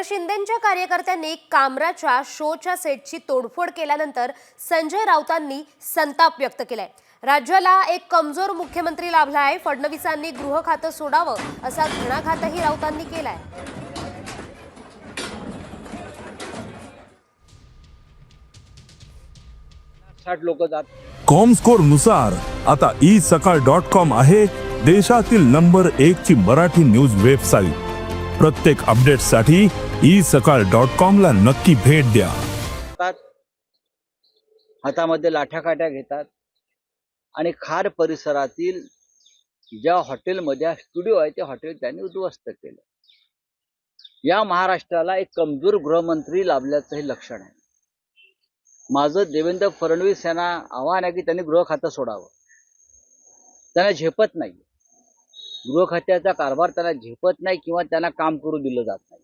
शिंदेंच्या कार्यकर्त्यांनी कामराच्या शोच्या सेटची तोडफोड केल्यानंतर संजय राऊतांनी संताप व्यक्त केलाय। राज्याला एक कमजोर मुख्यमंत्री लाभलाय। फडणवीसांनी गृह खातं सोडावं असा घणाघातही राऊतांनी केलाय। 60 लोक जात। कॉमस्कोर नुसार आता isakal.com आहे देशातील नंबर 1 ची मराठी न्यूज वेबसाईट। प्रत्येक अपडेटसाठी isakal.com ला नक्की भेट द्या। हातामध्ये लाठ्याकाठ्या घेतात आणि खार परिसरातील ज्या हॉटेलमध्ये स्टुडिओ आहे ते हॉटेल त्यांनी उद्ध्वस्त केलं। या महाराष्ट्राला एक कमजोर गृहमंत्री लाभल्याचं हे लक्षण आहे। माझं देवेंद्र फडणवीस यांना आव्हान आहे की त्यांनी गृह खातं सोडावं। त्यांना झेपत नाही, गृह खात्याचा कारभार त्यांना झेपत नाही किंवा त्यांना काम करू दिलं जात नाही।